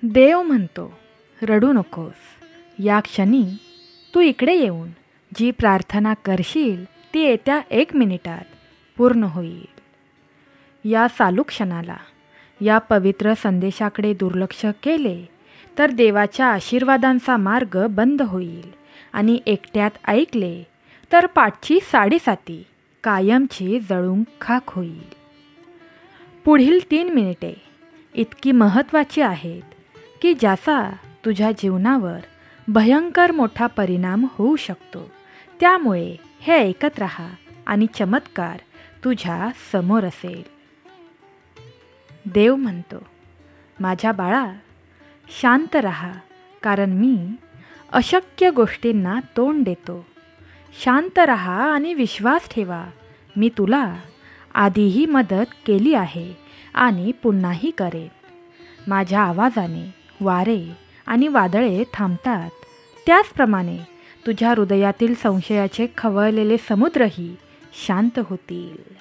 देव म्हणतो, रडू नकोस. या क्षणी तू इकडे येऊन जी प्रार्थना करशील ती येत्या 1 मिनिटात पूर्ण होईल. या चालू क्षणाला, या पवित्र संदेशाकडे दुर्लक्ष केले तर देवाच्या आशीर्वादांचा मार्ग बंद होईल आणि एकट्यात ऐकले तर पाठची साडेसाती कायमची जळून खाक होईल. पुढील 3 मिनिटे इतकी महत्त्वाची आहेत की ज्याचा तुझ्या जीवनावर भयंकर मोठा परिणाम होऊ शकतो. त्यामुळे हे ऐकत राहा आणि चमत्कार तुझ्या समोर असेल. देव म्हणतो, माझ्या बाळा, शांत रहा, कारण मी अशक्य गोष्टींना तोंड देतो. शांत रहा आणि विश्वास ठेवा. मी तुला आधीही मदत केली आहे आणि पुन्हाही करेन. माझ्या आवाजाने वारे आणि वादळे थांबतात, त्याचप्रमाणे तुझ्या हृदयातील संशयाचे खवळलेले समुद्रही शांत होतील.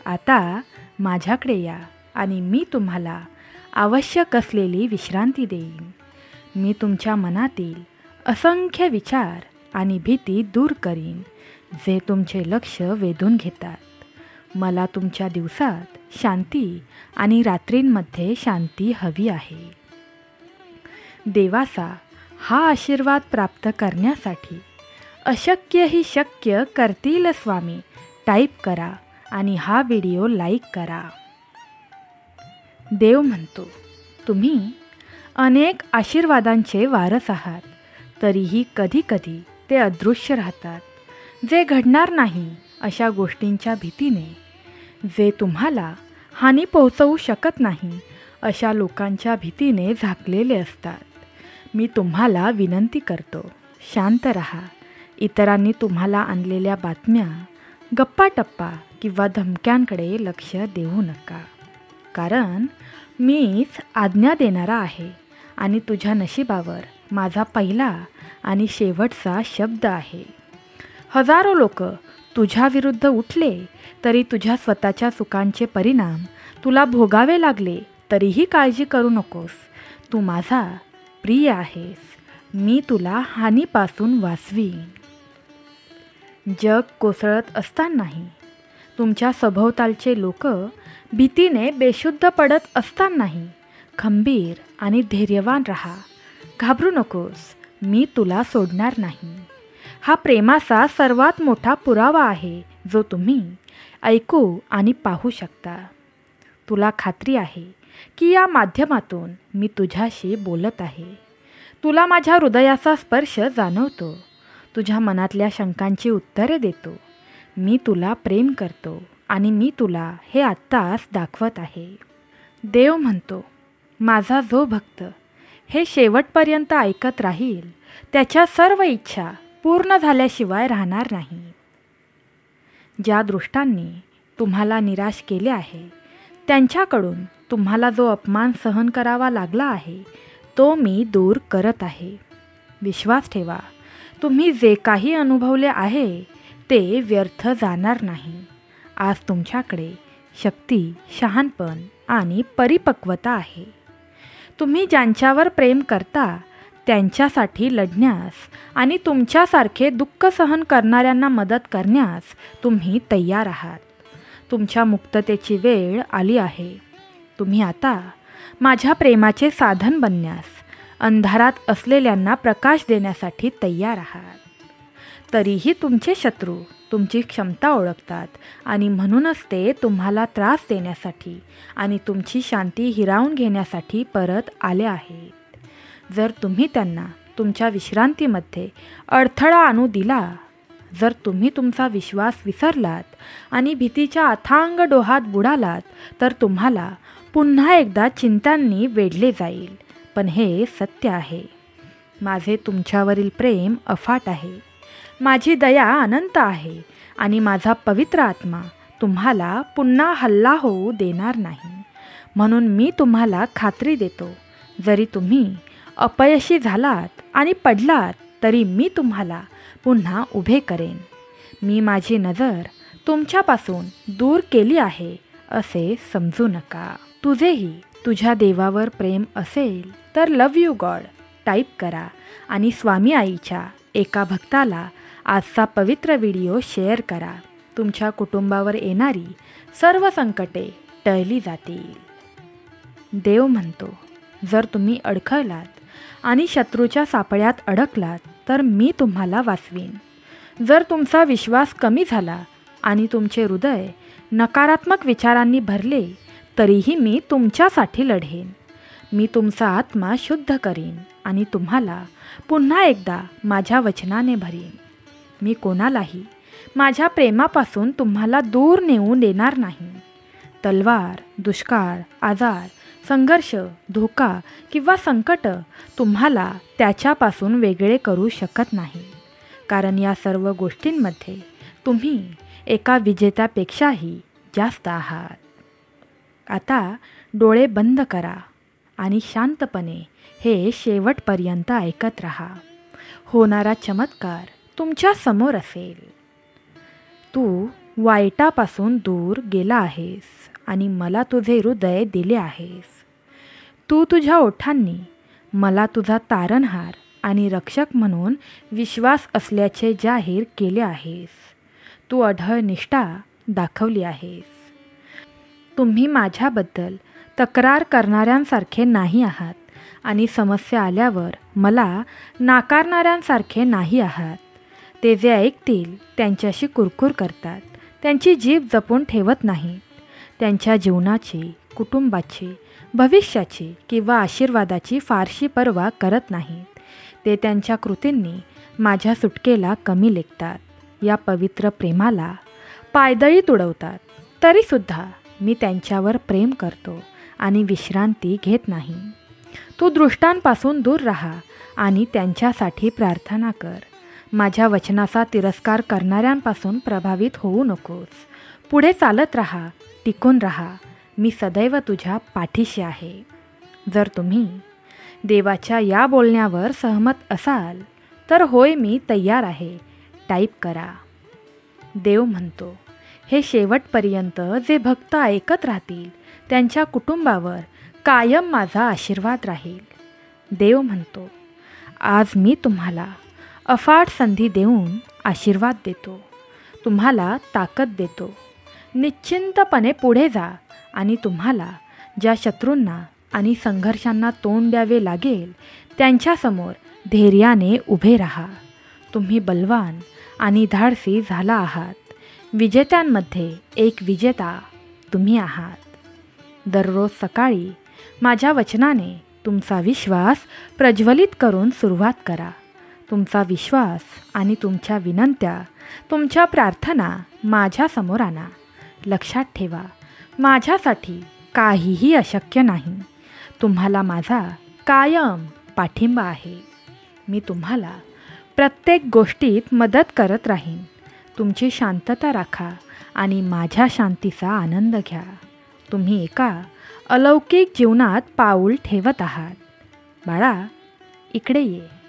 आता माझ्याकडे या आणि मी तुम्हाला आवश्यक असलेली विश्रांती देईन. मी तुमच्या मनातील असंख्य विचार आणि भीती दूर करीन जे तुमचे लक्ष वेधून घेतात. मला तुमच्या दिवसात शांती आणि रात्रींमध्ये शांती हवी आहे. देवाचा हा आशीर्वाद प्राप्त करण्यासाठी अशक्य ही शक्य करतील स्वामी टाईप करा आणि हा व्हिडिओ लाईक करा. देव म्हणतो, तुम्ही अनेक आशीर्वादांचे वारस आहात, तरीही कधीकधी ते अदृश्य राहतात. जे घडणार नाही अशा गोष्टींच्या भीतीने, जे तुम्हाला हानी पोहोचवू शकत नाही अशा लोकांच्या भीतीने झाकलेले असतात. मी तुम्हाला विनंती करतो, शांत रहा. इतरांनी तुम्हाला आणलेल्या बातम्या, गप्पाटप्पा किंवा धमक्यांकडे लक्ष देऊ नका, कारण मीच आज्ञा देणारा आहे आणि तुझ्या नशिबावर माझा पहिला आणि शेवटचा शब्द आहे. हजारो लोक तुझ्या विरुद्ध उठले तरी, तुझ्या स्वतःच्या चुकांचे परिणाम तुला भोगावे लागले तरीही काळजी करू नकोस. तू माझा प्रिय आहेस. मी तुला हानीपासून वाचवीन. जग कोसळत असतानाही, तुमच्या सभोवतालचे लोक भीतीने बेशुद्ध पडत असतानाही खंबीर आणि धैर्यवान राहा. घाबरू नकोस, मी तुला सोडणार नाही. हा प्रेमाचा सर्वात मोठा पुरावा आहे जो तुम्ही ऐकू आणि पाहू शकता. तुला खात्री आहे की या माध्यमातून मी तुझ्याशी बोलत आहे. तुला माझ्या हृदयाचा स्पर्श जाणवतो. तुझ्या मनातल्या शंकांची उत्तरे देतो. मी तुला प्रेम करतो आणि मी तुला हे आत्ताच दाखवत आहे. देव म्हणतो, माझा जो भक्त हे शेवटपर्यंत ऐकत राहील त्याच्या सर्व इच्छा पूर्ण झाल्याशिवाय राहणार नाही. ज्या दृष्टांनी तुम्हाला निराश केले आहे, त्यांच्याकडून तुम्हाला जो अपमान सहन करावा लागला आहे तो मी दूर करत आहे. विश्वास ठेवा, तुम्ही जे काही अनुभवले आहे ते व्यर्थ जाणार नाही. आज तुमच्याकडे शक्ती, शहाणपण आणि परिपक्वता आहे. तुम्ही ज्यांच्यावर प्रेम करता त्यांच्यासाठी लढण्यास आणि तुमच्यासारखे दुःख सहन करणाऱ्यांना मदत करण्यास तुम्ही तयार आहात. तुमच्या मुक्ततेची वेळ आली आहे. तुम्ही आता माझ्या प्रेमाचे साधन बनण्यास, अंधारात असलेल्यांना प्रकाश देण्यासाठी तयार आहात. तरीही तुमचे शत्रू तुमची क्षमता ओळखतात आणि म्हणूनच ते तुम्हाला त्रास देण्यासाठी आणि तुमची शांती हिरावून घेण्यासाठी परत आले आहेत. जर तुम्ही त्यांना तुमच्या विश्रांतीमध्ये अडथळा आणू दिला, जर तुम्ही तुमचा विश्वास विसरलात आणि भीतीच्या अथांग डोहात बुडालात, तर तुम्हाला पुन्हा एकदा चिंतांनी वेढले जाईल. पण हे सत्य आहे. माझे तुमच्यावरील प्रेम अफाट आहे. माझी दया अनंत आहे आणि माझा पवित्र आत्मा तुम्हाला पुन्हा हल्ला होऊ देणार नाही. म्हणून मी तुम्हाला खात्री देतो, जरी तुम्ही अपयशी झालात आणि पडलात तरी मी तुम्हाला पुन्हा उभे करेन. मी माझी नजर तुमच्यापासून दूर केली आहे असे समजू नका. तुझेही तुझ्या देवावर प्रेम असेल तर लव यू गॉड टाईप करा आणि स्वामी आईच्या एका भक्ताला आजचा पवित्र व्हिडिओ शेअर करा. तुमच्या कुटुंबावर येणारी सर्व संकटे टळली जातील. देव म्हणतो, जर तुम्ही अडखळलात आणि शत्रूच्या सापळ्यात अडकलात तर मी तुम्हाला वाचवीन. जर तुमचा विश्वास कमी झाला आणि तुमचे हृदय नकारात्मक विचारांनी भरले तरीही मी तुमच्यासाठी लढेन. मी तुमचा आत्मा शुद्ध करीन आणि तुम्हाला पुन्हा एकदा माझ्या वचनाने भरीन. मी कोणालाही माझ्या प्रेमापासून तुम्हाला दूर नेऊन देणार नाही. तलवार, दुष्काळ, आजार, संघर्ष, धोका किंवा संकट तुम्हाला त्याच्यापासून वेगळे करू शकत नाही. कारण या सर्व गोष्टींमध्ये तुम्ही एका विजेत्यापेक्षाही जास्त आहात. आता डोळे बंद करा आणि शांतपणे हे शेवटपर्यंत ऐकत राहा. होणारा चमत्कार तुमच्या समोर असेल. तू वाईटापासून दूर गेला आहेस आणि मला तुझे हृदय दिले आहेस. तू तुझ्या ओठांनी मला तुझा तारणहार आणि रक्षक म्हणून विश्वास असल्याचे जाहीर केले आहेस. तू अढळ निष्ठा दाखवली आहेस. तुम्ही माझ्याबद्दल तक्रार करणाऱ्यांसारखे नाही आहात आणि समस्या आल्यावर मला नाकारणाऱ्यांसारखे नाही आहात. ते जे ऐकतील त्यांच्याशी कुरकुर करतात, त्यांची जीभ जपून ठेवत नाहीत. त्यांच्या जीवनाची, कुटुंबाची, भविष्याची किंवा आशीर्वादाची फारशी पर्वा करत नाहीत. ते त्यांच्या कृतींनी माझ्या सुटकेला कमी लेखतात. या पवित्र प्रेमाला पायदळी तुडवतात. तरीसुद्धा मी त्यांच्यावर प्रेम करतो आणि विश्रांती घेत नाही. तू दृष्टांपासून दूर राहा आणि त्यांच्यासाठी प्रार्थना कर. माझ्या वचनाचा तिरस्कार करणाऱ्यांपासून प्रभावित होऊ नकोस. पुढे चालत राहा, टिकून राहा. मी सदैव तुझ्या पाठीशी आहे. जर तुम्ही देवाच्या या बोलण्यावर सहमत असाल तर होय मी तयार आहे टाईप करा. देव म्हणतो, हे शेवटपर्यंत जे भक्त ऐकत राहतील त्यांच्या कुटुंबावर कायम माझा आशीर्वाद राहील. देव म्हणतो, आज मी तुम्हाला अफाट संधी देऊन आशीर्वाद देतो. तुम्हाला ताकद देतो. निश्चिंतपणे पुढे जा आणि तुम्हाला ज्या शत्रूंना आणि संघर्षांना तोंड द्यावे लागेल त्यांच्यासमोर धैर्याने उभे राहा. तुम्ही बलवान आणि धाडसी झाला आहात. विजेत्यांमध्ये एक विजेता तुम्ही आहात. दररोज सकाळी माझ्या वचनाने तुमचा विश्वास प्रज्वलित करून सुरुवात करा. तुमचा विश्वास आणि तुमच्या विनंत्या, तुमच्या प्रार्थना माझ्यासमोर आणा. लक्षात ठेवा, माझ्यासाठी काहीही अशक्य नाही. तुम्हाला माझा कायम पाठिंबा आहे. मी तुम्हाला प्रत्येक गोष्टीत मदत करत राहीन. तुमची शांतता राखा आणि माझ्या शांतीचा आनंद घ्या. तुम्ही एका अलौकिक जीवनात पाऊल ठेवत आहात. बाळा, इकडे ये.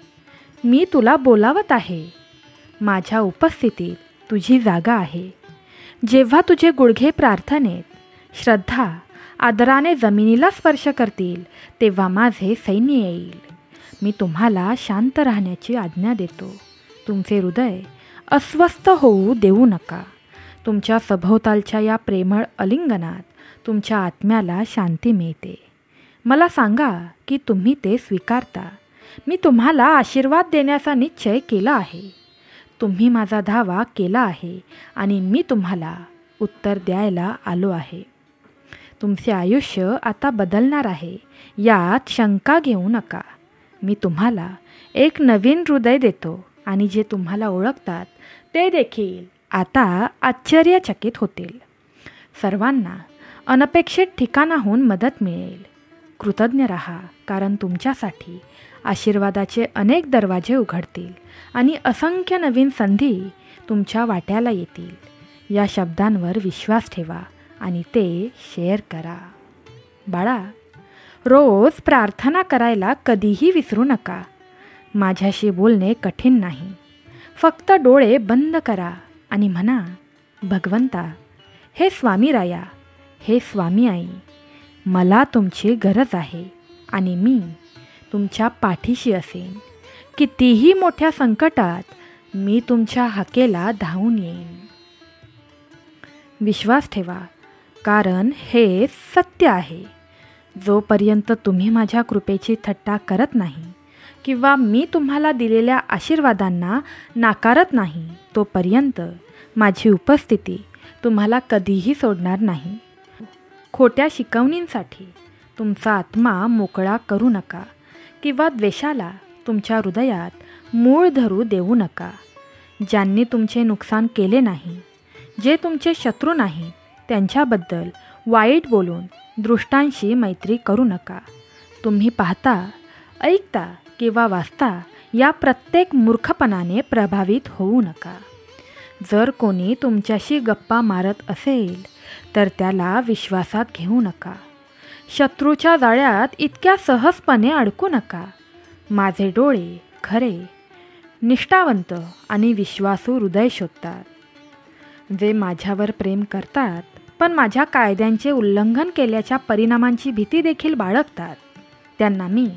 मी तुला बोलावत आहे. माझ्या उपस्थितीत तुझी जागा आहे. जेव्हा तुझे गुडघे प्रार्थनेत, श्रद्धा, आदराने जमिनीला स्पर्श करतील तेव्हा माझे सैन्य येईल. मी तुम्हाला शांत राहण्याची आज्ञा देतो. तुमचे हृदय अस्वस्थ होऊ देऊ नका. तुमच्या सभोवतालच्या या प्रेमळ अलिंगनात तुमच्या आत्म्याला शांती मिळते. मला सांगा की तुम्ही ते स्वीकारता. मी तुम्हाला आशीर्वाद देण्याचा निश्चय केला आहे. तुम्ही माझा धावा केला आहे आणि मी तुम्हाला उत्तर द्यायला आलो आहे. तुमचे आयुष्य आता बदलणार आहे, यात शंका घेऊ नका. मी तुम्हाला एक नवीन हृदय देतो आणि जे तुम्हाला ओळखतात ते देखील आता आश्चर्यचकित होतील. सर्वांना अनपेक्षित ठिकाणाहून मदत मिळेल. कृतज्ञ राहा, कारण तुमच्यासाठी आशीर्वादाचे अनेक दरवाजे उघडतील आणि असंख्य नवीन संधी तुमच्या वाट्याला येतील. या शब्दांवर विश्वास ठेवा आणि ते शेअर करा. बाळा, रोज प्रार्थना करायला कधीही विसरू नका. माझ्याशी बोलणे कठीण नाही. फक्त डोळे बंद करा आणि म्हणा, भगवंता, हे स्वामी राया, हे स्वामी आई, मला तुमची गरज आहे आणि मी तुमच्या पाठीशी असेन. कितीही मोठ्या संकटात मी तुमच्या हाकेला धावून येईन. विश्वास ठेवा, कारण हे सत्य आहे. जोपर्यंत तुम्ही माझ्या कृपेची थट्टा करत नाही किंवा मी तुम्हाला दिलेल्या आशीर्वादांना नाकारत नाही, तोपर्यंत माझी उपस्थिती तुम्हाला कधीही सोडणार नाही. खोट्या शिकवणींसाठी तुमचा आत्मा मोकळा करू नका किंवा द्वेषाला तुमच्या हृदयात मूळ धरू देऊ नका. ज्यांनी तुमचे नुकसान केले नाही, जे तुमचे शत्रू नाहीत, त्यांच्याबद्दल वाईट बोलून दृष्टांशी मैत्री करू नका. तुम्ही पाहता, ऐकता किंवा वाचता या प्रत्येक मूर्खपणाने प्रभावित होऊ नका. जर कोणी तुमच्याशी गप्पा मारत असेल तर त्याला विश्वासात घेऊ नका. शत्रूच्या जाळ्यात इतक्या सहजपणे अडकू नका. माझे डोळे खरे, निष्ठावंत आणि विश्वासू हृदय शोधतात. जे माझ्यावर प्रेम करतात पण माझ्या कायद्यांचे उल्लंघन केल्याच्या परिणामांची भीती देखील बाळगतात, त्यांना मी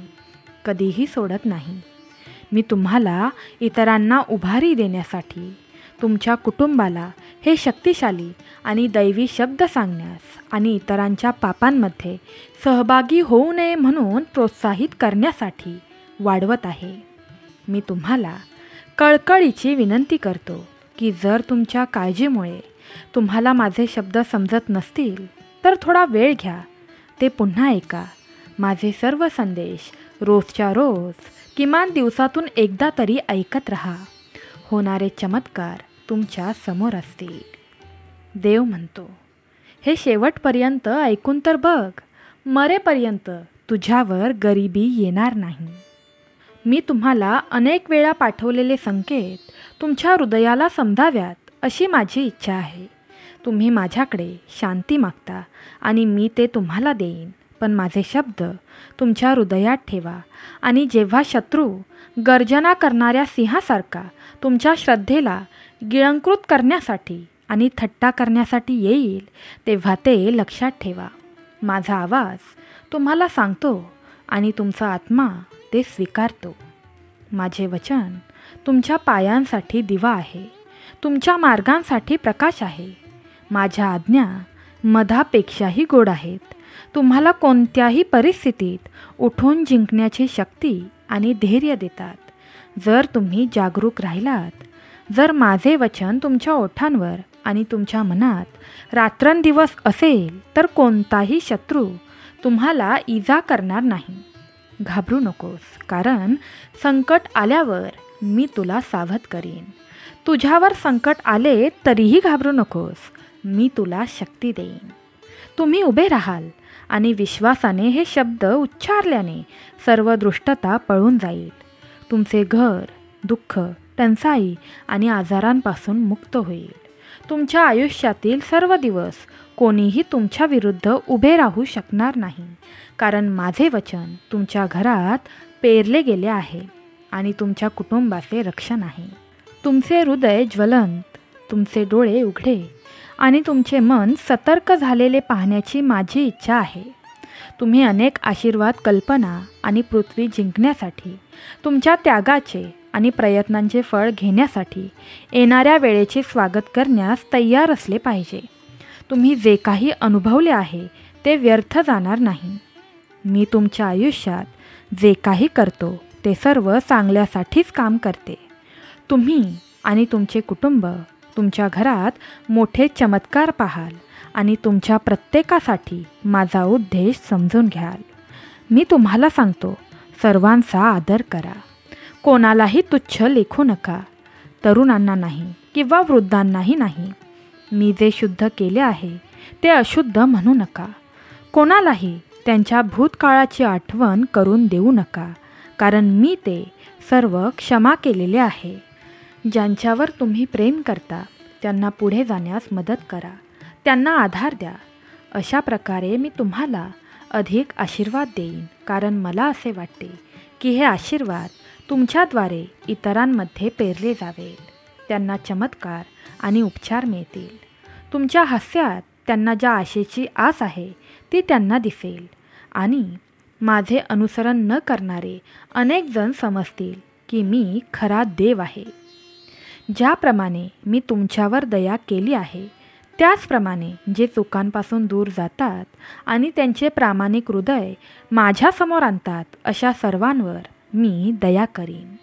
कधीही सोडत नाही. मी तुम्हाला इतरांना उभारी देण्यासाठी, तुमच्या कुटुंबाला हे शक्तिशाली आणि दैवी शब्द सांगण्यास आणि इतरांच्या पापांमध्ये सहभागी होऊ नये म्हणून प्रोत्साहित करण्यासाठी वाढवत आहे. मी तुम्हाला कळकळीची विनंती करतो की जर तुमच्या काळजीमुळे तुम्हाला माझे शब्द समजत नसतील तर थोडा वेळ घ्या. ते पुन्हा ऐका. माझे सर्व संदेश रोजच्या रोज किमान दिवसातून एकदा तरी ऐकत राहा. होणारे चमत्कार तुमच्या समोर असतील. देव म्हणतो, हे शेवटपर्यंत ऐकून तर बघ. मरेपर्यंत तुझ्यावर गरिबी येणार नाही. मी तुम्हाला अनेक वेळा पाठवलेले संकेत तुमच्या हृदयाला समजाव्यात अशी माझी इच्छा आहे. तुम्ही माझ्याकडे शांती मागता आणि मी ते तुम्हाला देईन. पण माझे शब्द तुमच्या हृदयात ठेवा आणि जेव्हा शत्रू गर्जना करणाऱ्या सिंहासारखा तुमच्या श्रद्धेला गिळंकृत करण्यासाठी आणि थट्टा करण्यासाठी येईल, तेव्हा ते लक्षात ठेवा. माझा आवाज तुम्हाला सांगतो आणि तुमचा आत्मा ते स्वीकारतो. माझे वचन तुमच्या पायांसाठी दिवा आहे, तुमच्या मार्गांसाठी प्रकाश आहे. माझ्या आज्ञा मधापेक्षाही गोड आहेत. तुम्हाला कोणत्याही परिस्थितीत उठून जिंकण्याची शक्ती आणि धैर्य देतात. जर तुम्ही जागरूक राहिलात, जर माझे वचन तुमच्या ओठांवर आणि तुमच्या मनात रात्रंदिवस असेल, तर कोणताही शत्रू तुम्हाला इजा करणार नाही. घाबरू नकोस, कारण संकट आल्यावर मी तुला सावध करीन. तुझ्यावर संकट आले तरीही घाबरू नकोस, मी तुला शक्ती देईन. तुम्ही उभे राहाल आणि विश्वासाने हे शब्द उच्चारल्याने सर्व दुष्टता पळून जाईल. तुमचे घर, दुःख, टंचाई आणि आजारांपासून मुक्त होईल. तुमच्या आयुष्यातील सर्व दिवस कोणीही तुमच्या विरुद्ध उभे राहू शकणार नाही, कारण माझे वचन तुमच्या घरात पेरले गेले आहे आणि तुमच्या कुटुंबाचे रक्षण आहे. तुमचे हृदय ज्वलंत, तुमचे डोळे उघडे आणि तुमचे मन सतर्क झालेले पाहण्याची माझी इच्छा आहे. तुम्ही अनेक आशीर्वाद, कल्पना आणि पृथ्वी जिंकण्यासाठी, तुमच्या त्यागाचे आणि प्रयत्नांचे फळ घेण्यासाठी येणाऱ्या वेळेचे स्वागत करण्यास तयार असले पाहिजे. तुम्ही जे काही अनुभवले आहे ते व्यर्थ जाणार नाही. मी तुमच्या आयुष्यात जे काही करतो ते सर्व चांगल्यासाठीच काम करते. तुम्ही आणि तुमचे कुटुंब तुमच्या घरात मोठे चमत्कार पाहाल आणि तुमच्या प्रत्येकासाठी माझा उद्देश समजून घ्याल. मी तुम्हाला सांगतो, सर्वांचा आदर करा. कोणालाही तुच्छ लेखू नका, तरुणांना नाही किंवा वृद्धांनाही नाही. मी जे शुद्ध केले आहे ते अशुद्ध म्हणू नका. कोणालाही त्यांच्या भूतकाळाची आठवण करून देऊ नका, कारण मी ते सर्व क्षमा केलेले आहे. ज्यांच्यावर तुम्ही प्रेम करता त्यांना पुढे जाण्यास मदत करा, त्यांना आधार द्या. अशा प्रकारे मी तुम्हाला अधिक आशीर्वाद देईन, कारण मला असे वाटते की हे आशीर्वाद तुमच्याद्वारे इतरांमध्ये पेरले जावेत. त्यांना चमत्कार आणि उपचार मिळतील. तुमच्या हास्यात त्यांना ज्या आशेची आस आहे ती त्यांना दिसेल आणि माझे अनुसरण न करणारे अनेक जण समजतील की मी खरा देव आहे. ज्याप्रमाणे मी तुमच्यावर दया केली आहे त्याचप्रमाणे जे चुकांपासून दूर जातात आणि त्यांचे प्रामाणिक हृदय माझ्यासमोर आणतात अशा सर्वांवर मी दया करीन.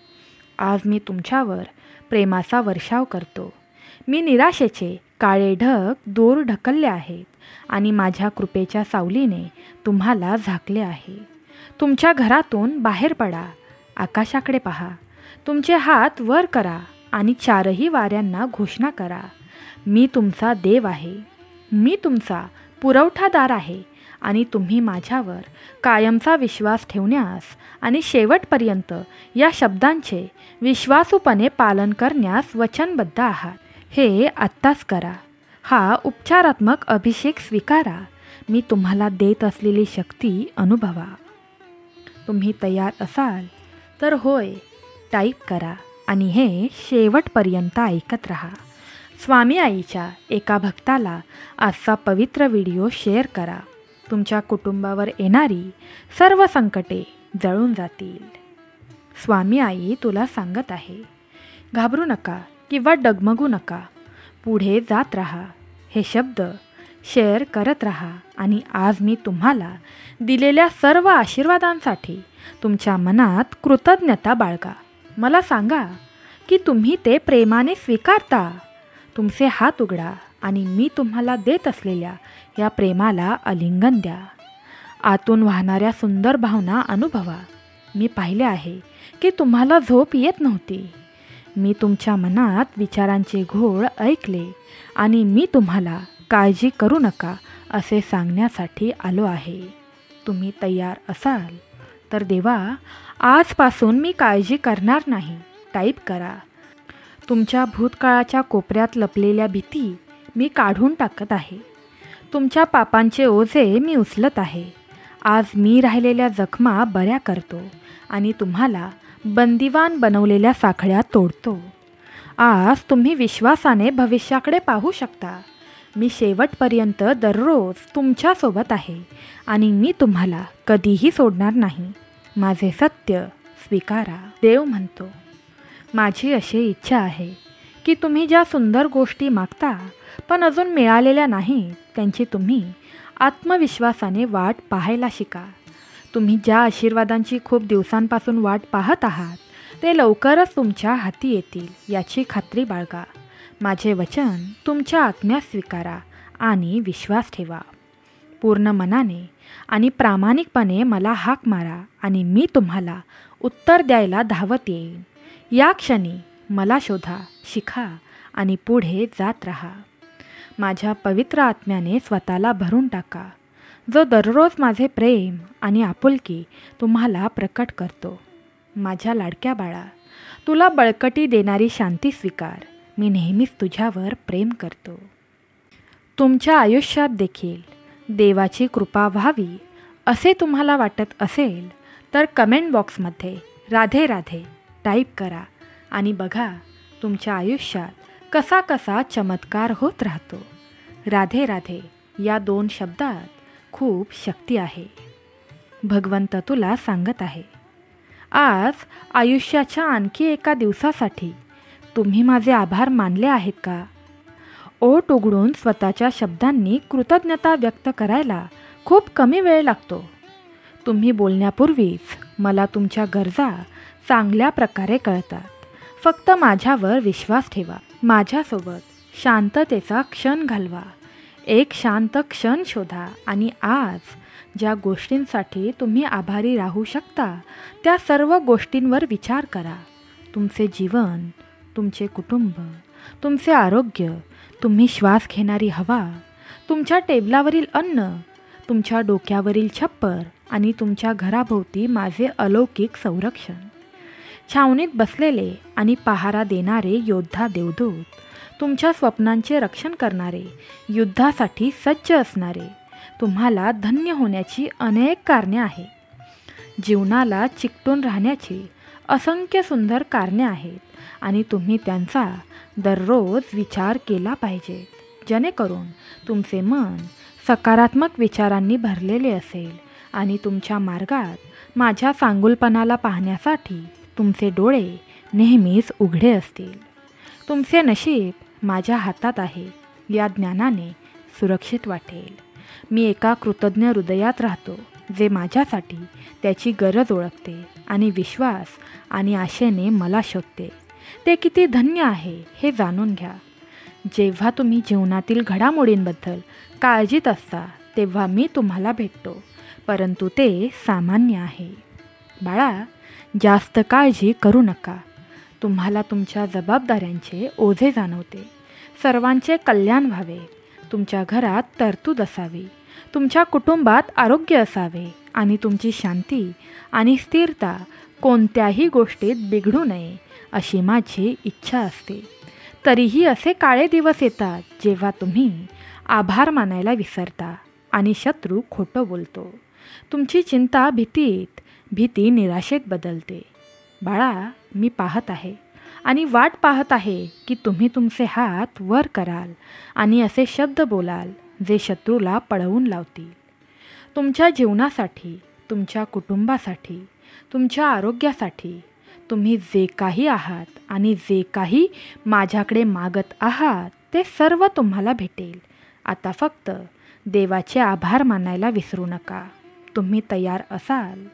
आज मी तुमच्यावर प्रेमाचा वर्षाव करतो. मी निराशेचे काळे ढग दूर ढकलले आहेत आणि माझ्या कृपेच्या सावलीने तुम्हाला झाकले आहे. तुमच्या घरातून बाहेर पडा, आकाशाकडे पहा, तुमचे हात वर करा आणि चारही वाऱ्यांना घोषणा करा, मी तुमचा देव आहे, मी तुमचा पुरवठादार आहे आणि तुम्ही माझ्यावर कायमचा विश्वास ठेवण्यास आणि शेवटपर्यंत या शब्दांचे विश्वासूपणे पालन करण्यास वचनबद्ध आहात. हे आत्ताच करा. हा उपचारात्मक अभिषेक स्वीकारा. मी तुम्हाला देत असलेली शक्ती अनुभवा. तुम्ही तयार असाल तर होय टाईप करा आणि हे शेवटपर्यंत ऐकत राहा. स्वामी आईच्या एका भक्ताला आजचा पवित्र व्हिडिओ शेअर करा. तुमच्या कुटुंबावर येणारी सर्व संकटे जळून जातील. स्वामी आई तुला सांगत आहे, घाबरू नका किंवा डगमगू नका, पुढे जात राहा. हे शब्द शेअर करत राहा आणि आज मी तुम्हाला दिलेल्या सर्व आशीर्वादांसाठी तुमच्या मनात कृतज्ञता बाळगा. मला सांगा की तुम्ही ते प्रेमाने स्वीकारता. तुमचे हात उघडा आणि मी तुम्हाला देत असलेल्या या प्रेमाला आलिंगन द्या. आतून वाहणाऱ्या सुंदर भावना अनुभवा. मी पाहिले आहे की तुम्हाला झोप येत नव्हती. मी तुमच्या मनात विचारांचे घोळ ऐकले आणि मी तुम्हाला काळजी करू नका असे सांगण्यासाठी आलो आहे. तुम्ही तयार असाल तर देवा, आजपासून मी काळजी करणार नाही टाईप करा. तुमच्या भूतकाळाच्या कोपऱ्यात लपलेल्या भीती मी काढून टाकत आहे. तुमच्या पापांचे ओझे मी उचलत आहे. आज मी राहिलेल्या जखमा बऱ्या करतो आणि तुम्हाला बंदिवान बनवलेल्या साखळ्या तोडतो. आज तुम्ही विश्वासाने भविष्याकडे पाहू शकता. मी शेवटपर्यंत दररोज तुमच्यासोबत आहे आणि मी तुम्हाला कधीही सोडणार नाही. माझे सत्य स्वीकारा. देव म्हणतो, माझी अशी इच्छा आहे की तुम्ही ज्या सुंदर गोष्टी मागता पण अजून मिळालेल्या नाहीत त्यांची तुम्ही आत्मविश्वासाने वाट पाहायला शिका. तुम्ही ज्या आशीर्वादांची खूप दिवसांपासून वाट पाहत आहात ते लवकरच तुमच्या हाती येतील याची खात्री बाळगा. माझे वचन तुमच्या आज्ञा स्वीकारा आणि विश्वास ठेवा. पूर्ण मनाने आणि प्रामाणिकपणे मला हाक मारा आणि मी तुम्हाला उत्तर द्यायला धावत येईन. या क्षणी मला शोधा, शिका आणि पुढे जात राहा. माझ्या पवित्र आत्म्याने स्वतःला भरून टाका, जो दररोज माझे प्रेम आणि आपुलकी तुम्हाला प्रकट करतो. माझ्या लाडक्या बाळा, तुला बळकटी देणारी शांती स्वीकार. मी नेहमीच तुझ्यावर प्रेम करतो. तुमच्या आयुष्यात देखील देवाची कृपा व्हावी असे तुम्हाला वाटत असेल तर कमेंट बॉक्समध्ये राधे राधे टाईप करा आणि बघा तुमच्या आयुष्यात कसा कसा चमत्कार होत राहतो. राधे राधे या 2 शब्दात खूप शक्ती आहे. भगवंत तुला सांगत आहे, आज आयुष्याच्या आणखी एका दिवसासाठी तुम्ही माझे आभार मानले आहेत का? ओठ उघडून स्वतःच्या शब्दांनी कृतज्ञता व्यक्त करायला खूप कमी वेळ लागतो. तुम्ही बोलण्यापूर्वीच मला तुमच्या गरजा चांगल्या प्रकारे कळतात. फक्त माझ्यावर विश्वास ठेवा. माझ्यासोबत शांततेचा क्षण घालवा. एक शांत क्षण शोधा आणि आज ज्या गोष्टींसाठी तुम्ही आभारी राहू शकता त्या सर्व गोष्टींवर विचार करा. तुमचे जीवन, तुमचे कुटुंब, तुमचे आरोग्य, तुम्ही श्वास घेणारी हवा, तुमच्या टेबलावरील अन्न, तुमच्या डोक्यावरील छप्पर आणि तुमच्या घराभोवती माझे अलौकिक संरक्षण. छावणीत बसलेले आणि पहारा देणारे योद्धा देवदूत, तुमच्या स्वप्नांचे रक्षण करणारे, युद्धासाठी सज्ज असणारे. तुम्हाला धन्य होण्याची अनेक कारणे आहेत. जीवनाला चिकटून राहण्याची असंख्य सुंदर कारणे आहेत आणि तुम्ही त्यांचा दररोज विचार केला पाहिजे, जेणेकरून तुमचे मन सकारात्मक विचारांनी भरलेले असेल आणि तुमच्या मार्गात माझ्या सांगुलपणाला पाहण्यासाठी तुमचे डोळे नेहमीच उघडे असतील. तुमचे नशीब माझ्या हातात आहे या ज्ञानाने सुरक्षित वाटेल. मी एका कृतज्ञ हृदयात राहतो जे माझ्यासाठी त्याची गरज ओळखते आणि विश्वास आणि आशेने मला शोधते. ते किती धन्य आहे हे जाणून घ्या. जेव्हा तुम्ही जीवनातील घडामोडींबद्दल काळजीत असता तेव्हा मी तुम्हाला भेटतो, परंतु ते सामान्य आहे. बाळा, जास्त काळजी करू नका. तुम्हाला तुमच्या जबाबदाऱ्यांचे ओझे जाणवते. सर्वांचे कल्याण व्हावे, तुमच्या घरात तरतूद असावी, तुमच्या कुटुंबात आरोग्य असावे आणि तुमची शांती आणि स्थिरता कोणत्याही गोष्टीत बिघडू नये अशी माझी इच्छा असते. तरीही असे काळे दिवस येतात जेव्हा तुम्ही आभार मानायला विसरता आणि शत्रू खोटं बोलतो. तुमची चिंता भीती निराशेत बदलते. बाळा, मी पाहत आहे आणि वाट पाहत आहे की तुम्ही तुमचे हात वर कराल आणि असे शब्द बोलाल जे शत्रूला पळवून लावतील. तुमच्या जीवनासाठी, तुमच्या कुटुंबासाठी, तुमच्या आरोग्यासाठी तुम्ही जे काही आहात आणि जे काही माझ्याकडे मागत आहात ते सर्व तुम्हाला भेटेल. आता फक्त देवाचे आभार मानायला विसरू नका. तुम्ही तयार असाल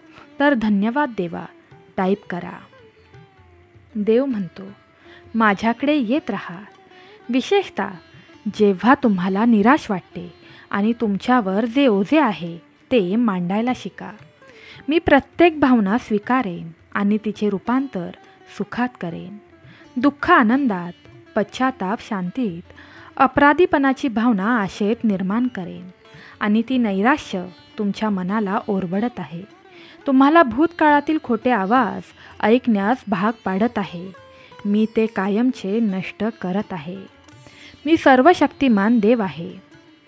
तर धन्यवाद देवा टाईप करा. देव म्हणतो, माझ्याकडे येत राहा. विशेषतः जेव्हा तुम्हाला निराश वाटते आणि तुमच्यावर जे ओझे आहे ते मांडायला शिका. मी प्रत्येक भावना स्वीकारेन आणि तिचे रूपांतर सुखात करेन. दुःख आनंदात, पश्चाताप शांतीत, अपराधीपणाची भावना आशेत निर्माण करेन आणि ती नैराश्य तुमच्या मनाला ओरबडत आहे. तुम्हाला भूतकाळातील खोटे आवाज ऐकण्यास भाग पाडत आहे. मी ते कायमचे नष्ट करत आहे. मी सर्वशक्तिमान देव आहे.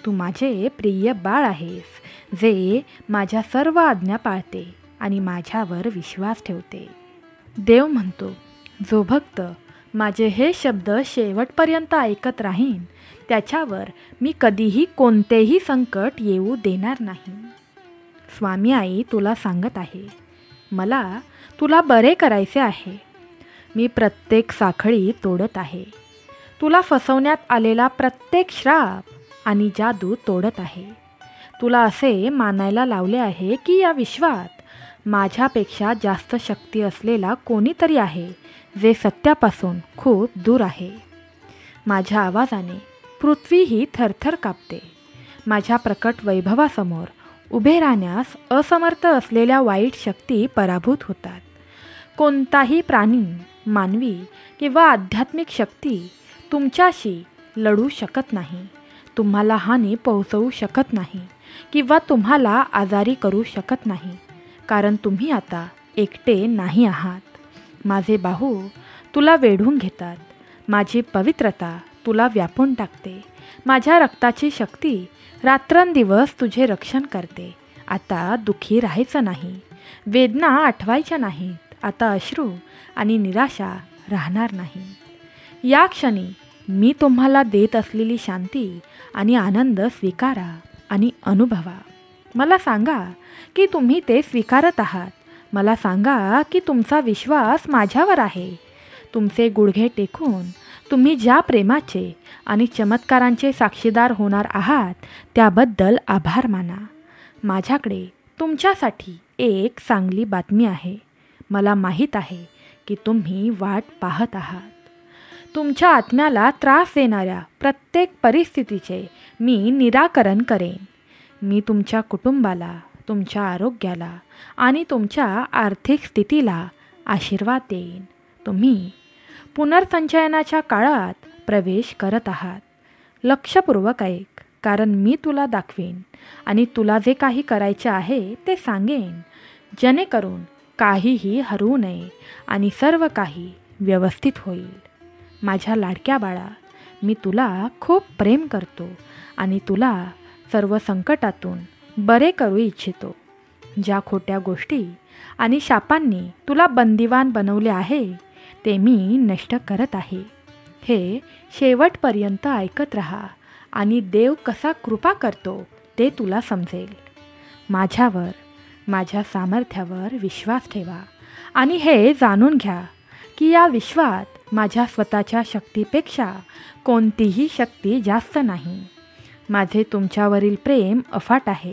तू माझे प्रिय बाळ आहेस जे माझ्या सर्व आज्ञा पाळते आणि माझ्यावर विश्वास ठेवते. देव म्हणतो, जो भक्त माझे हे शब्द शेवटपर्यंत ऐकत राहीन त्याच्यावर मी कधीही कोणतेही संकट येऊ देणार नाही. स्वामी आई तुला सांगत आहे, मला तुला बरे करायचे आहे. मी प्रत्येक साखळी तोडत आहे. तुला फसवण्यात आलेला प्रत्येक श्राप आणि जादू तोडत आहे. तुला असे मानायला लावले आहे की या विश्वात माझ्यापेक्षा जास्त शक्ती असलेला कोणीतरी आहे जे सत्यापासून खूप दूर आहे. माझ्या आवाजाने पृथ्वी ही थरथर कापते. माझ्या प्रकट वैभवासमोर उभे राहण्यास असमर्थ असलेल्या वाईट शक्ती पराभूत होतात. कोणताही प्राणी, मानवी किंवा आध्यात्मिक शक्ती तुमच्याशी लढू शकत नाही, तुम्हाला हानी पोहोचवू शकत नाही किंवा तुम्हाला आजारी करू शकत नाही, कारण तुम्ही आता एकटे नाही आहात. माझे बाहू तुला वेढून घेतात. माझी पवित्रता तुला व्यापून टाकते. माझ्या रक्ताची शक्ती रात्रंदिवस तुझे रक्षण करते. आता दुःखी राहायचं नाही, वेदना आठवायच्या नाहीत. आता अश्रू आणि निराशा राहणार नाही. या क्षणी मी तुम्हाला देत असलेली शांती आणि आनंद स्वीकारा आणि अनुभवा. मला सांगा की तुम्ही ते स्वीकारत आहात. मला सांगा की तुमचा विश्वास माझ्यावर आहे. तुमचे गुडघे टेकून तुम्ही ज्या प्रेमाचे आणि चमत्कारांचे साक्षीदार होणार आहात त्याबद्दल आभार माना. माझ्याकडे तुमच्यासाठी एक चांगली बातमी आहे. मला माहीत आहे की तुम्ही वाट पाहत आहात. तुमच्या आत्म्याला त्रास देणाऱ्या प्रत्येक परिस्थितीचे मी निराकरण करेन. मी तुमच्या कुटुंबाला, तुमच्या आरोग्याला आणि तुमच्या आर्थिक स्थितीला आशीर्वाद देईन. तुम्ही पुनर्संचयनाच्या काळात प्रवेश करत आहात. लक्षपूर्वक ऐक, कारण मी तुला दाखवेन आणि तुला जे काही करायचे आहे ते सांगेन, जेणेकरून काहीही हरवू नये आणि सर्व काही व्यवस्थित होईल. माझ्या लाडक्या बाळा, मी तुला खूप प्रेम करतो आणि तुला सर्व संकटातून बरे करू इच्छितो. ज्या खोट्या गोष्टी आणि शापांनी तुला बंदिवान बनवले आहे ते मी नष्ट करत आहे. हे शेवटपर्यंत ऐकत राहा आणि देव कसा कृपा करतो ते तुला समजेल. माझ्यावर, माझ्या सामर्थ्यावर विश्वास ठेवा आणि हे जाणून घ्या की या विश्वात माझ्या स्वतःच्या शक्तीपेक्षा कोणतीही शक्ती जास्त नाही. माझे तुमच्यावरील प्रेम अफाट आहे.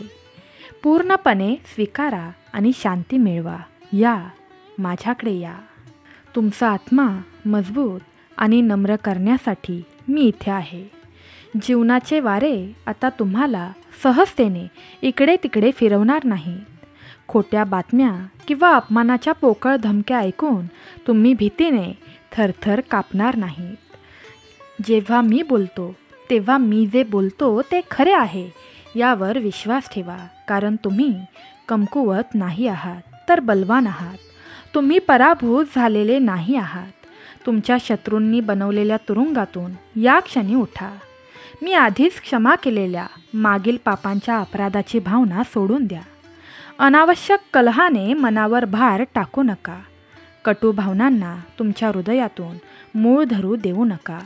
पूर्णपणे स्वीकारा आणि शांती मिळवा. या, माझ्याकडे या. तुमचा आत्मा मजबूत आणि नम्र करण्यासाठी मी इथे आहे. जीवनाचे वारे आता तुम्हाला सहजतेने इकडे तिकडे फिरवणार नाहीत. खोट्या बातम्या किंवा अपमानाच्या पोकळ धमक्या ऐकून तुम्ही भीतीने थरथर कापणार नाहीत. जेव्हा मी बोलतो तेव्हा मी जे बोलतो ते खरे आहे यावर विश्वास ठेवा. कारण तुम्ही कमकुवत नाही आहात, तर बलवान आहात. तुम्ही पराभूत झालेले नाही आहात. तुमच्या शत्रूंनी बनवलेल्या तुरुंगातून या क्षणी उठा. मी आधीच क्षमा केलेल्या मागील पापांच्या अपराधाची भावना सोडून द्या. अनावश्यक कलहाने मनावर भार टाकू नका. कटू भावनांना तुमच्या हृदयातून मूळ धरू देऊ नका.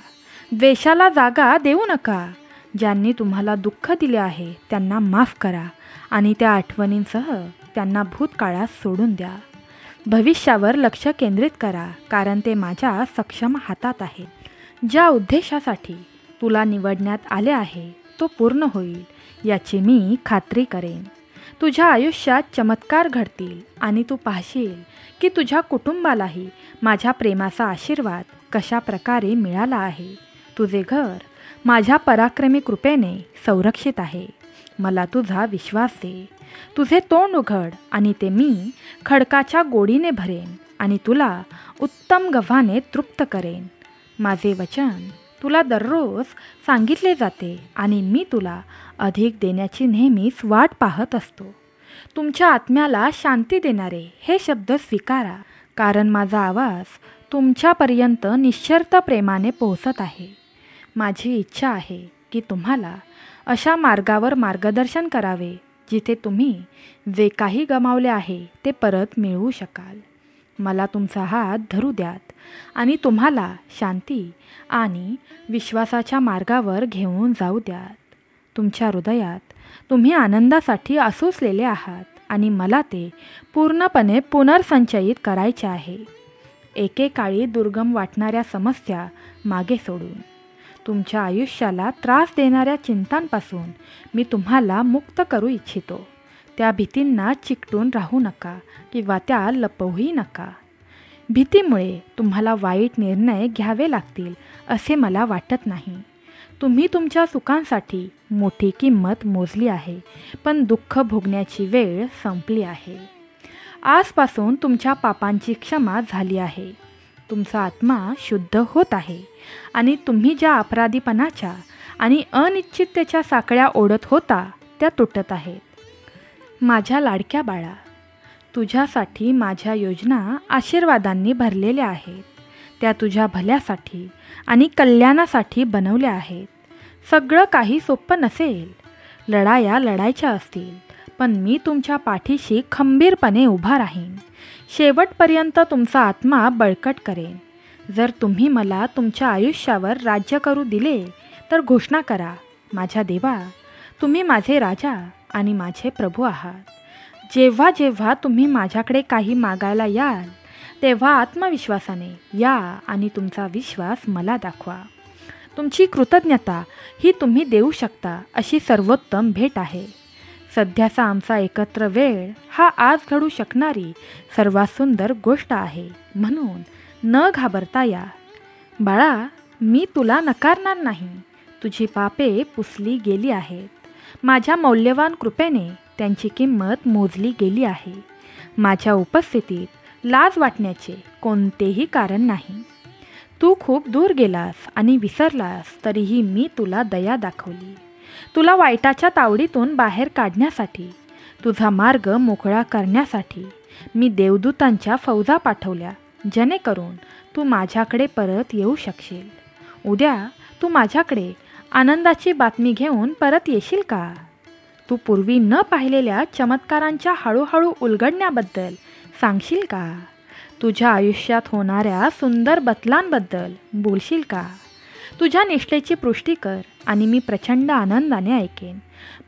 द्वेषाला जागा देऊ नका. ज्यांनी तुम्हाला दुःख दिले आहे त्यांना माफ करा आणि त्या आठवणींसह त्यांना भूतकाळात सोडून द्या. भविष्यावर लक्ष केंद्रित करा, कारण ते माझ्या सक्षम हातात आहे. ज्या उद्देशासाठी तुला निवडण्यात आले आहे तो पूर्ण होईल याची मी खात्री करेन. तुझ्या आयुष्यात चमत्कार घडतील आणि तू पाहशील की तुझ्या कुटुंबालाही माझ्या प्रेमाचा आशीर्वाद कशा प्रकारे मिळाला आहे. तुझे घर माझ्या पराक्रमी कृपेने संरक्षित आहे. मला तुझा विश्वास दे. तुझे तोंड उघड आणि ते मी खडकाच्या गोडीने भरेन आणि तुला उत्तम गव्हाने तृप्त करेन. माझे वचन तुला दररोज सांगितले जाते आणि मी तुला अधिक देण्याची नेहमीच वाट पाहत असतो. तुमच्या आत्म्याला शांती देणारे हे शब्द स्वीकारा, कारण माझा आवाज तुमच्यापर्यंत निश्चर्त प्रेमाने पोहोचत आहे. माझी इच्छा आहे की तुम्हाला अशा मार्गावर मार्गदर्शन करावे जिथे तुम्ही जे काही गमावले आहे ते परत मिळवू शकाल. मला तुमचा हात धरू द्यात आणि तुम्हाला शांती आणि विश्वासाच्या मार्गावर घेऊन जाऊ द्यात. तुमच्या हृदयात तुम्ही आनंदासाठी आसुसलेले आहात आणि मला ते पूर्णपणे पुनर्संचयित करायचे आहे. एकेकाळी दुर्गम वाटणाऱ्या समस्या मागे सोडून तुमच्या आयुष्याला त्रास देणाऱ्या चिंतांपासून मी तुम्हाला मुक्त करू इच्छितो. त्या भीतींना चिकटून राहू नका किंवा त्या लपवूही नका. भीतीमुळे तुम्हाला वाईट निर्णय घ्यावे लागतील असे मला वाटत नाही. तुम्ही तुमच्या सुखांसाठी मोठी किंमत मोजली आहे, पण दुःख भोगण्याची वेळ संपली आहे. आजपासून तुमच्या पापांची क्षमा झाली आहे. तुमचा आत्मा शुद्ध होत आहे आणि तुम्ही ज्या अपराधीपणाच्या आणि अनिश्चिततेच्या साखळ्या ओढत होता त्या तुटत आहेत. माझ्या लाडक्या बाळा, तुझ्यासाठी माझ्या योजना आशीर्वादांनी भरलेल्या आहेत. त्या तुझ्या भल्यासाठी आणि कल्याणासाठी बनवल्या आहेत. सगळं काही सोपं नसेल. लढाया लढायच्या असतील, पण मी तुमच्या पाठीशी खंबीरपणे उभा राहीन. शेवटपर्यंत तुमचा आत्मा बळकट करेन. जर तुम्ही मला तुमच्या आयुष्यावर राज्य करू दिले तर घोषणा करा, माझ्या देवा, तुम्ही माझे राजा आणि माझे प्रभू आहात. जेव्हा जेव्हा तुम्ही माझ्याकडे काही मागायला याल तेव्हा आत्मविश्वासाने या आणि तुमचा विश्वास मला दाखवा. तुमची कृतज्ञता ही तुम्ही देऊ शकता अशी सर्वोत्तम भेट आहे. सध्याचा आमचा एकत्र वेळ हा आज घडू शकणारी सर्वात सुंदर गोष्ट आहे. म्हणून न घाबरता या. बाळा, मी तुला नकारणार नाही. तुझी पापे पुसली गेली आहेत. माझ्या मौल्यवान कृपेने त्यांची किंमत मोजली गेली आहे. माझ्या उपस्थितीत लाज वाटण्याचे कोणतेही कारण नाही. तू खूप दूर गेलास आणि विसरलास तरीही मी तुला दया दाखवली. तुला वाईटाच्या तावडीतून बाहेर काढण्यासाठी, तुझा मार्ग मोकळा करण्यासाठी मी देवदूतांच्या फौजा पाठवल्या, जेणेकरून तू माझ्याकडे परत येऊ शकशील. उद्या तू माझ्याकडे आनंदाची बातमी घेऊन परत येशील का? तू पूर्वी न पाहिलेल्या चमत्कारांच्या हळूहळू उलगडण्याबद्दल सांगशील का? तुझ्या आयुष्यात होणाऱ्या सुंदर बदलांबद्दल बोलशील का? तुझ्या निष्ठेची पुष्टी कर आणि मी प्रचंड आनंदाने ऐकेन.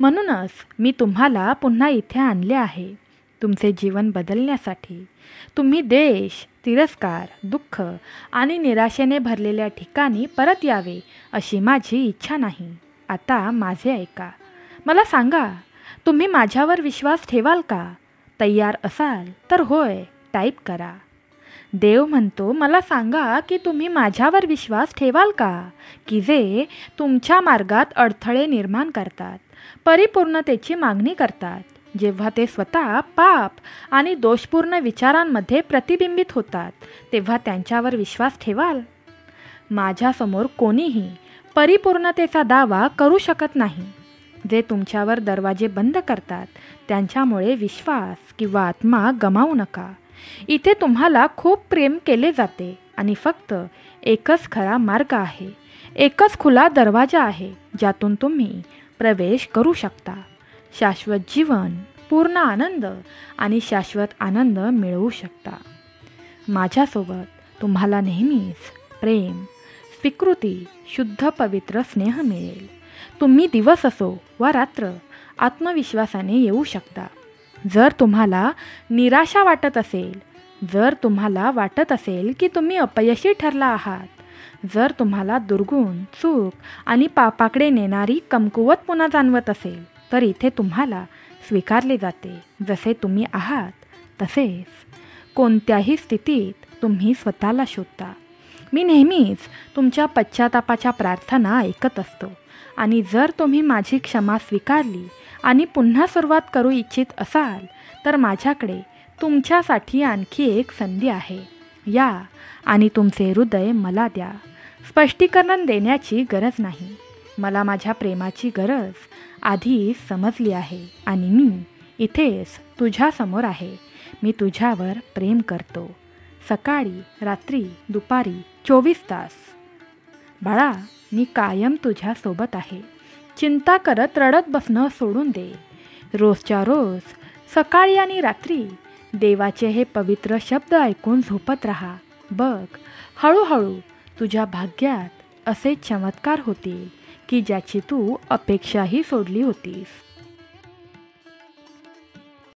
म्हणूनच मी तुम्हाला पुन्हा इथे आणले आहे, तुमचे जीवन बदलण्यासाठी. तुम्ही द्वेष, तिरस्कार, दुःख आणि निराशेने भरलेल्या ठिकाणी परत यावे अशी माझी इच्छा नाही. आता माझे ऐका. मला सांगा, तुम्ही माझ्यावर विश्वास ठेवाल का? तयार असाल तर होय टाईप करा. देव म्हणतो, मला सांगा की तुम्ही माझ्यावर विश्वास ठेवाल का, की जे तुमच्या मार्गात अडथळे निर्माण करतात, परिपूर्णतेची मागणी करतात, जेव्हा ते स्वतः पाप आणि दोषपूर्ण विचारांमध्ये प्रतिबिंबित होतात, तेव्हा त्यांच्यावर विश्वास ठेवाल? माझ्यासमोर कोणीही परिपूर्णतेचा दावा करू शकत नाही. जे तुमच्यावर दरवाजे बंद करतात त्यांच्यामुळे विश्वास किंवा आत्मा गमावू नका. इथे तुम्हाला खूप प्रेम केले जाते आणि फक्त एकच खरा मार्ग आहे, एकच खुला दरवाजा आहे ज्यातून तुम्ही प्रवेश करू शकता. शाश्वत जीवन, पूर्ण आनंद आणि शाश्वत आनंद मिळवू शकता. माझ्यासोबत तुम्हाला नेहमीच प्रेम, स्वीकृती, शुद्ध पवित्र स्नेह मिळेल. तुम्ही दिवस असो वा रात्र आत्मविश्वासाने येऊ शकता. जर तुम्हाला निराशा वाटत असेल, जर तुम्हाला वाटत असेल की तुम्ही अपयशी ठरला आहात, जर तुम्हाला दुर्गुण, चूक आणि पापाकडे नेणारी कमकुवत पुन्हा जाणवत असेल, तर इथे तुम्हाला स्वीकारले जाते जसे तुम्ही आहात तसेच. कोणत्याही स्थितीत तुम्ही स्वतःला शोधता. मी नेहमीच तुमच्या पश्चातापाच्या प्रार्थना ऐकत असतो आणि जर तुम्ही माझी क्षमा स्वीकारली आणि पुन्हा सुरुवात करू इच्छित असाल तर माझ्याकडे तुमच्यासाठी आणखी एक संधी आहे. या आणि तुमचे हृदय मला द्या. स्पष्टीकरण देण्याची गरज नाही. मला माझ्या प्रेमाची गरज आधीच समजली आहे आणि मी इथेच तुझ्यासमोर आहे. मी तुझ्यावर प्रेम करतो. सकाळी, रात्री, दुपारी, 24 तास. बाळा, मी कायम तुझ्यासोबत आहे. चिंता करत रडत बसणं सोडून दे. रोजच्या रोज सकाळी आणि रात्री देवाचे हे पवित्र शब्द ऐकून झोपत राहा. बघ, हळूहळू तुझ्या भाग्यात असे चमत्कार होतील की ज्याची तू अपेक्षाही सोडली होतीस.